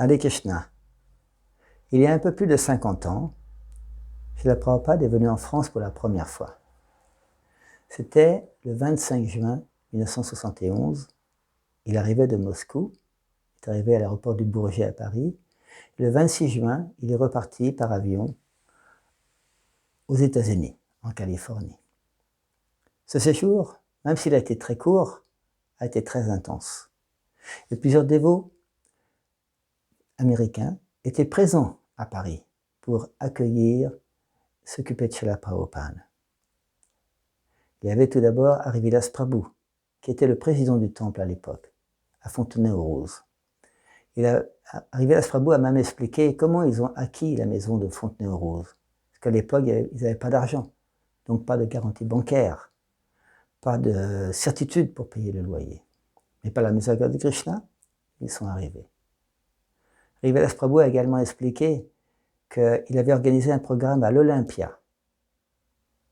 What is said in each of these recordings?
Hare Krishna. Il y a un peu plus de 50 ans, Srila Prabhupada est venu en France pour la première fois. C'était le 25 juin 1971. Il arrivait de Moscou, il est arrivé à l'aéroport du Bourget à Paris. Et le 26 juin, il est reparti par avion aux États-Unis, en Californie. Ce séjour, même s'il a été très court, a été très intense. Et plusieurs dévots américains étaient présents à Paris pour accueillir, s'occuper de Srila Prabhupada. Il y avait tout d'abord Harivilas Prabhu, qui était le président du temple à l'époque, à Fontenay-aux-Roses. Harivilas Prabhu a même expliqué comment ils ont acquis la maison de Fontenay-aux-Roses. Parce qu'à l'époque, ils n'avaient pas d'argent, donc pas de garantie bancaire, pas de certitude pour payer le loyer. Mais par la miséricorde de Krishna, ils sont arrivés. Harivilas Prabhu a également expliqué qu'il avait organisé un programme à l'Olympia.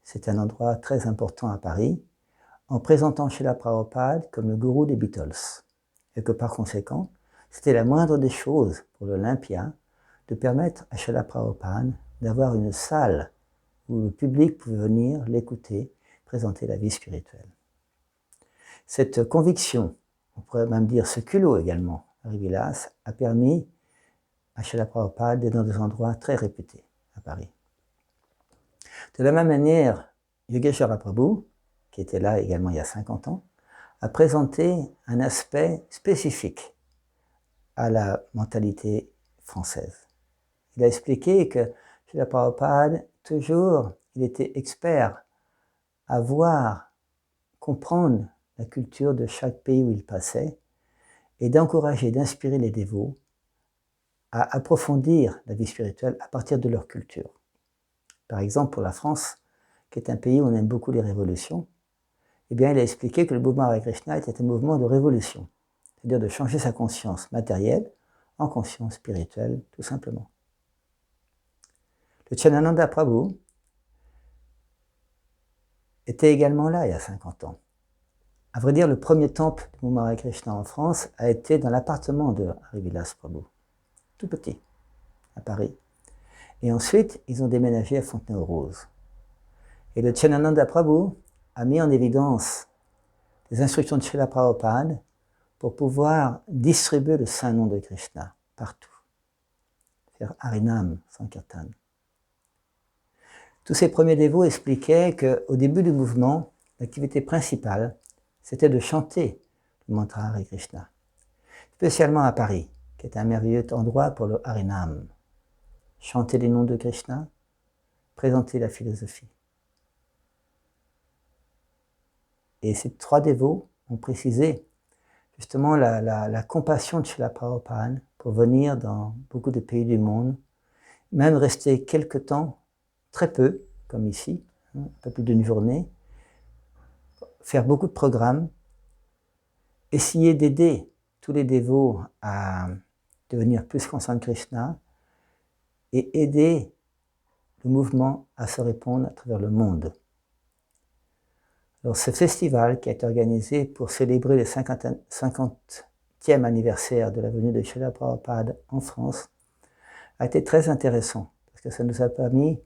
C'est un endroit très important à Paris, en présentant Srila Prabhupada comme le gourou des Beatles. Et que par conséquent, c'était la moindre des choses pour l'Olympia de permettre à Srila Prabhupada d'avoir une salle où le public pouvait venir l'écouter, présenter la vie spirituelle. Cette conviction, on pourrait même dire ce culot également, Harivilas, a permis à Srila Prabhupada d'être dans des endroits très réputés à Paris. De la même manière, Yogeshwara Prabhu, qui était là également il y a 50 ans, a présenté un aspect spécifique à la mentalité française. Il a expliqué que Srila Prabhupada, toujours, il était expert à voir, comprendre la culture de chaque pays où il passait et d'encourager, d'inspirer les dévots à approfondir la vie spirituelle à partir de leur culture. Par exemple, pour la France, qui est un pays où on aime beaucoup les révolutions, eh bien, il a expliqué que le mouvement Hare Krishna était un mouvement de révolution, c'est-à-dire de changer sa conscience matérielle en conscience spirituelle, tout simplement. Le Chanananda Prabhu était également là il y a 50 ans. À vrai dire, le premier temple du mouvement Hare Krishna en France a été dans l'appartement de Harivilas Prabhu, tout petit, à Paris. Et ensuite, ils ont déménagé à Fontenay-aux-Roses. Et le Chanananda Prabhu a mis en évidence les instructions de Srila Prabhupada pour pouvoir distribuer le saint nom de Krishna partout. Faire Harinam Sankirtan. Tous ces premiers dévots expliquaient qu'au début du mouvement, l'activité principale, c'était de chanter le mantra Hare Krishna. Spécialement à Paris, qui est un merveilleux endroit pour le Harinam. Chanter les noms de Krishna, présenter la philosophie. Et ces trois dévots ont précisé justement la compassion de Srila Prabhupada pour venir dans beaucoup de pays du monde, même rester quelque temps, très peu, comme ici, un peu plus d'une journée, faire beaucoup de programmes, essayer d'aider tous les dévots à devenir plus conscients de Krishna et aider le mouvement à se répandre à travers le monde. Alors, ce festival qui a été organisé pour célébrer le 50e anniversaire de la venue de Srila Prabhupada en France a été très intéressant parce que ça nous a permis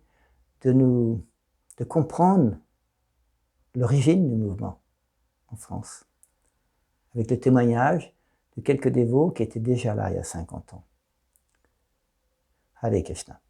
de comprendre l'origine du mouvement en France, avec le témoignage de quelques dévots qui étaient déjà là il y a 50 ans. Hare Krishna.